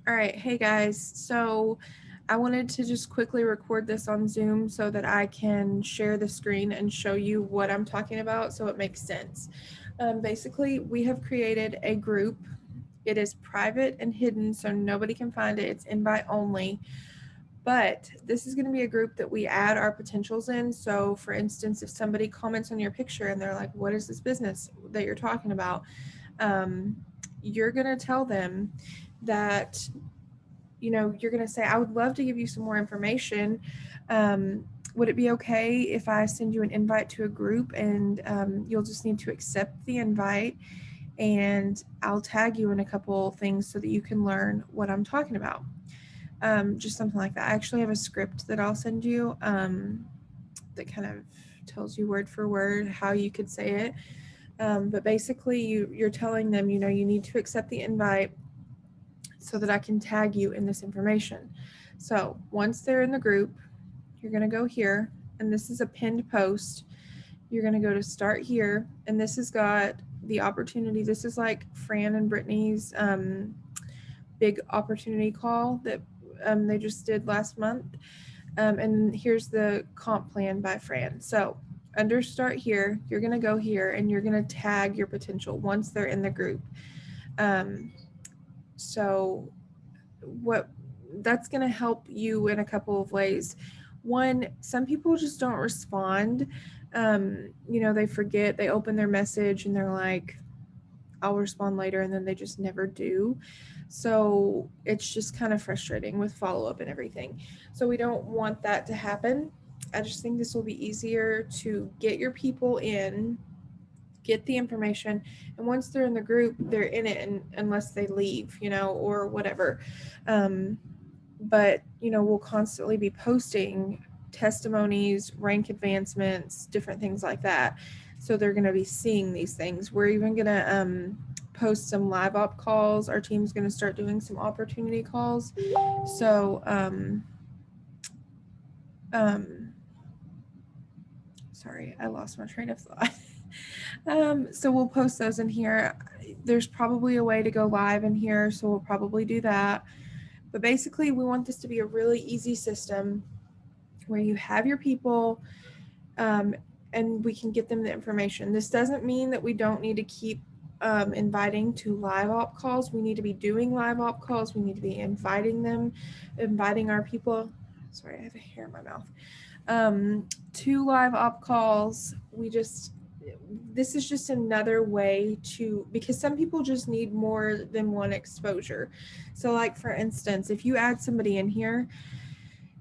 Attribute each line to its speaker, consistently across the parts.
Speaker 1: All right, hey guys. So I wanted to just quickly record this on Zoom so that I can share the screen and show you what I'm talking about so it makes sense. Basically, we have created a group. It is private and hidden, so nobody can find it. It's invite only. But this is going to be a group that we add our potentials in. So, for instance, if somebody comments on your picture and they're like, "What is this business that you're talking about?" Um, you're going to tell them that you're going to say, I would love to give you some more information. Would it be okay if I send you an invite to a group and you'll just need to accept the invite and I'll tag you in a couple things so that you can learn what I'm talking about? Just something like that. I actually have a script that I'll send you that kind of tells you word for word how you could say it. But basically, you're telling them, you need to accept the invite so that I can tag you in this information. So once they're in the group, you're going to go here, and this is a pinned post. You're going to go to start here, and this has got the opportunity. This is like Fran and Brittany's big opportunity call that they just did last month. And here's the comp plan by Fran. So under start here, you're going to go here and you're going to tag your potential once they're in the group. Um, so what that's going to help you in a couple of ways. One, some people just don't respond. They forget, they open their message and they're like, I'll respond later, and then they just never do. So it's just kind of frustrating with follow up and everything. So we don't want that to happen. I just think this will be easier to get your people in, get the information, and once they're in the group, they're in it, and unless they leave, or whatever. But we'll constantly be posting testimonies, rank advancements, different things like that. So they're going to be seeing these things. We're even going to post some live op calls. Our team's going to start doing some opportunity calls. So um sorry, I lost my train of thought. So we'll post those in here. There's probably a way to go live in here, so we'll probably do that. But basically, we want this to be a really easy system where you have your people, um, and we can get them the information. This doesn't mean that we don't need to keep inviting to live op calls. We need to be doing live op calls. We need to be inviting them, inviting our people. Sorry, I have a hair in my mouth. To live op calls. This is just another way to, because some people just need more than one exposure. So, like for instance, if you add somebody in here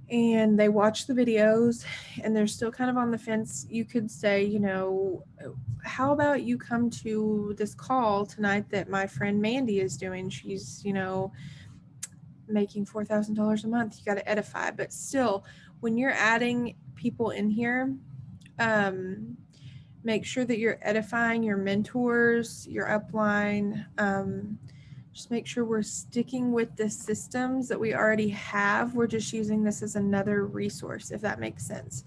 Speaker 1: and they watch the videos and they're still kind of on the fence, you could say, how about you come to this call tonight that my friend Mandy is doing? She's, making $4,000 a month. You got to edify. But still, when you're adding people in here, um, make sure that you're edifying your mentors, your upline. Just make sure we're sticking with the systems that we already have. We're just using this as another resource, if that makes sense.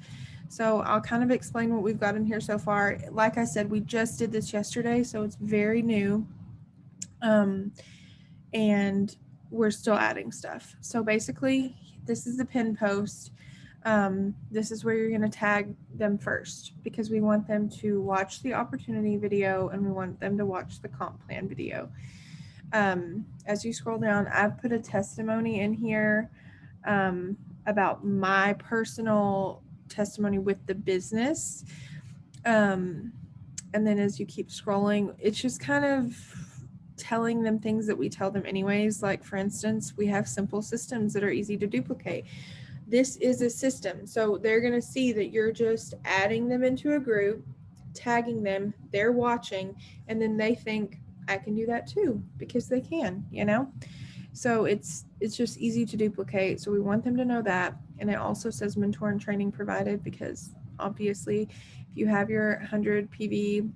Speaker 1: So I'll kind of explain what we've got in here so far. Like I said, we just did this yesterday, so it's very new. And we're still adding stuff. So basically, this is the pin post. This is where you're going to tag them first because we want them to watch the opportunity video and we want them to watch the comp plan video. As you scroll down, I've put a testimony in here about my personal testimony with the business. And then as you keep scrolling, it's just kind of telling them things that we tell them anyways. Like, for instance, we have simple systems that are easy to duplicate. This is a system. So they're going to see that you're just adding them into a group, tagging them, they're watching, and then they think, I can do that too, because they can. So it's just easy to duplicate. So we want them to know that. And it also says mentor and training provided because obviously if you have your 100 PV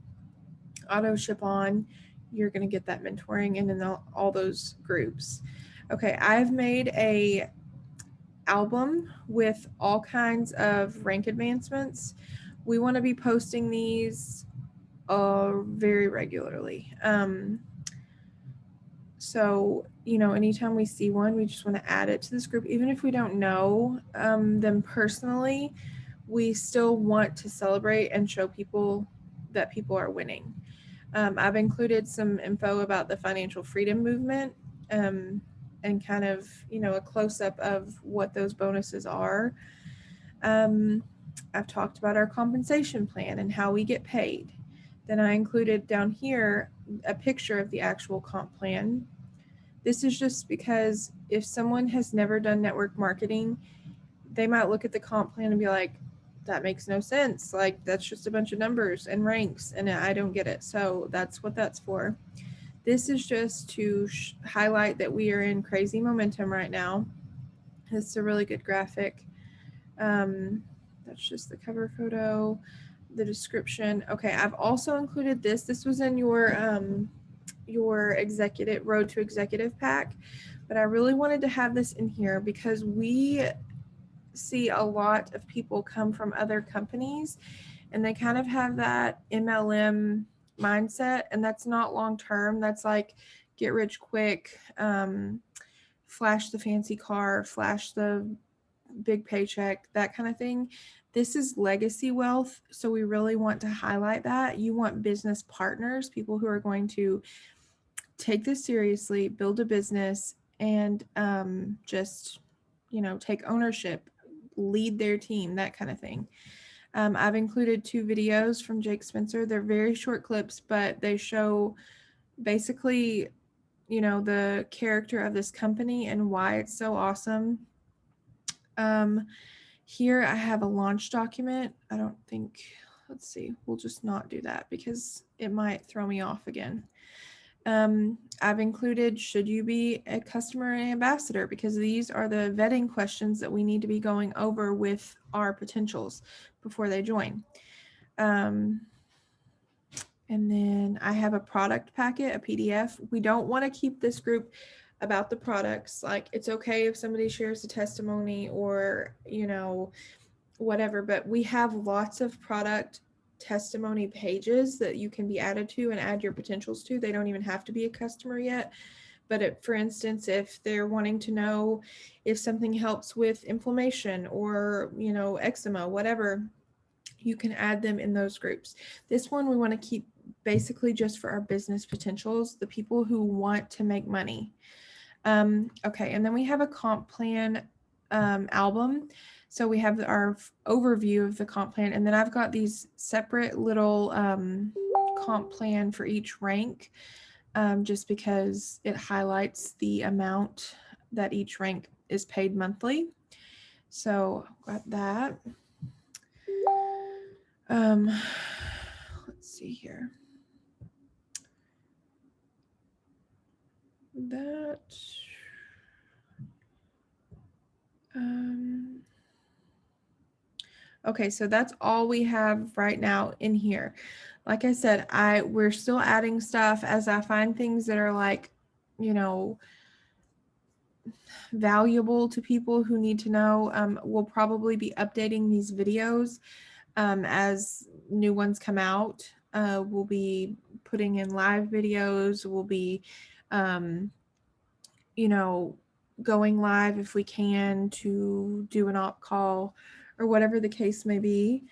Speaker 1: auto ship on, you're going to get that mentoring and then all those groups. Okay, I've made a album with all kinds of rank advancements. We want to be posting these very regularly. So, anytime we see one, we just want to add it to this group. Even if we don't know them personally, we still want to celebrate and show people that people are winning. I've included some info about the financial freedom movement, and kind of, a close-up of what those bonuses are. I've talked about our compensation plan and how we get paid. Then I included down here a picture of the actual comp plan. This is just because if someone has never done network marketing, they might look at the comp plan and be like, that makes no sense. Like, that's just a bunch of numbers and ranks, and I don't get it. So that's what that's for. This is just to highlight that we are in crazy momentum right now. It's a really good graphic. That's just the cover photo, the description. Okay, I've also included this. This was in your executive road to executive pack, but I really wanted to have this in here because we see a lot of people come from other companies and they kind of have that MLM mindset, and that's not long term. That's like get rich quick, flash the fancy car, flash the big paycheck, that kind of thing. This is legacy wealth, so we really want to highlight that. You want business partners, people who are going to take this seriously, build a business, and just take ownership, lead their team, that kind of thing. I've included 2 videos from Jake Spencer. They're very short clips, but they show basically the character of this company and why it's so awesome. Here I have a launch document. I don't think, let's see, we'll just not do that because it might throw me off again. I've included, should you be a customer ambassador? Because these are the vetting questions that we need to be going over with our potentials before they join. And then I have a product packet, a PDF. We don't want to keep this group about the products. Like, it's okay if somebody shares a testimony or, whatever, but we have lots of product testimony pages that you can be added to and add your potentials to. They don't even have to be a customer yet. But for instance, if they're wanting to know if something helps with inflammation or, eczema, whatever, you can add them in those groups. This one we want to keep basically just for our business potentials, the people who want to make money. Okay, and then we have a comp plan album. So we have our overview of the comp plan, and then I've got these separate little comp plan for each rank, just because it highlights the amount that each rank is paid monthly. So got that. Let's see here. That. Okay, so that's all we have right now in here. Like I said, we're still adding stuff as I find things that are like, valuable to people who need to know. We'll probably be updating these videos as new ones come out. We'll be putting in live videos. We'll be, going live if we can to do an op call or whatever the case may be,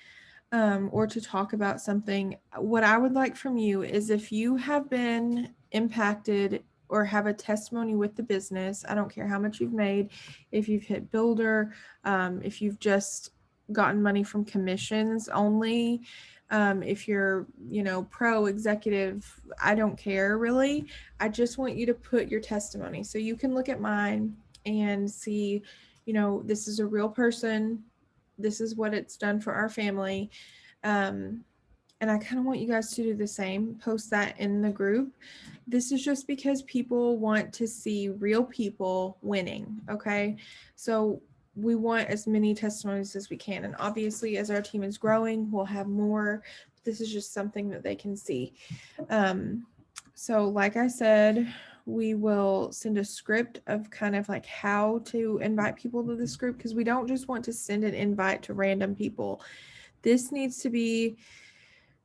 Speaker 1: or to talk about something. What I would like from you is if you have been impacted or have a testimony with the business, I don't care how much you've made, if you've hit builder, if you've just gotten money from commissions only, if you're, pro executive, I don't care really. I just want you to put your testimony. So you can look at mine and see, this is a real person. This is what it's done for our family. And I kind of want you guys to do the same, post that in the group. This is just because people want to see real people winning, okay? So we want as many testimonies as we can. And obviously, as our team is growing, we'll have more. This is just something that they can see. So like I said, we will send a script of kind of like how to invite people to this group, because we don't just want to send an invite to random people. This needs to be,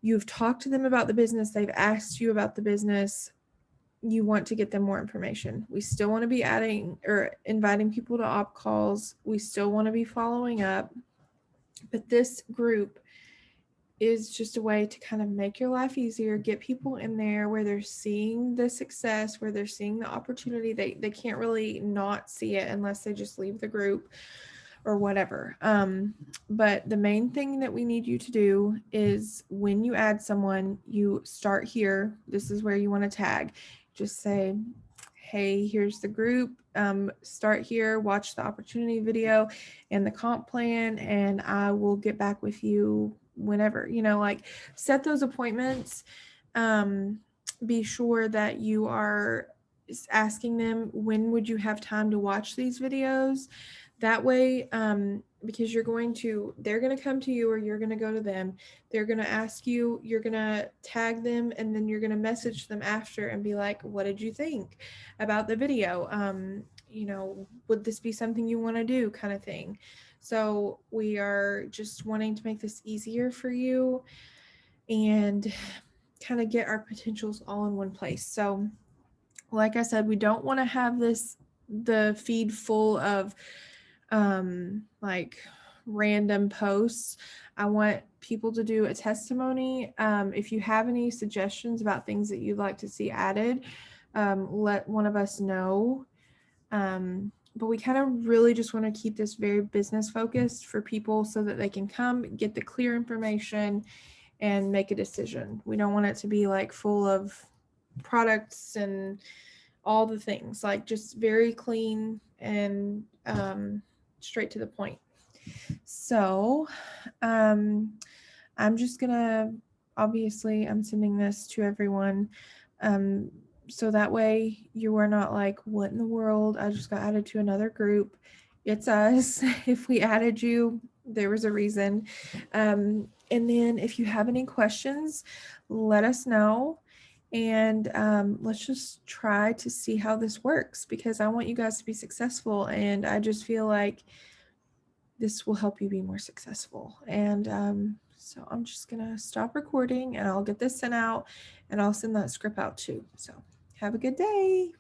Speaker 1: you've talked to them about the business, they've asked you about the business, you want to get them more information. We still want to be adding or inviting people to op calls. We still want to be following up. But this group is just a way to kind of make your life easier, get people in there where they're seeing the success, where they're seeing the opportunity. They can't really not see it unless they just leave the group or whatever. But the main thing that we need you to do is when you add someone, you start here. This is where you want to tag. Just say, hey, here's the group. Start here, watch the opportunity video and the comp plan, and I will get back with you whenever, like set those appointments. Be sure that you are asking them, when would you have time to watch these videos? That way, because they're going to come to you or you're going to go to them. They're going to ask you, you're going to tag them, and then you're going to message them after and be like, what did you think about the video? Would this be something you want to do, kind of thing. So we are just wanting to make this easier for you and kind of get our potentials all in one place. So like I said, we don't want to have the feed full of like random posts. I want people to do a testimony. If you have any suggestions about things that you'd like to see added, let one of us know. But we kind of really just want to keep this very business focused for people so that they can come get the clear information and make a decision. We don't want it to be like full of products and all the things, like just very clean and straight to the point. So I'm just gonna, obviously I'm sending this to everyone, so that way you are not like, what in the world, I just got added to another group. It's us. If we added you, there was a reason. And then if you have any questions, let us know. And let's just try to see how this works, because I want you guys to be successful. And I just feel like this will help you be more successful. And so I'm just going to stop recording and I'll get this sent out, and I'll send that script out too. So have a good day.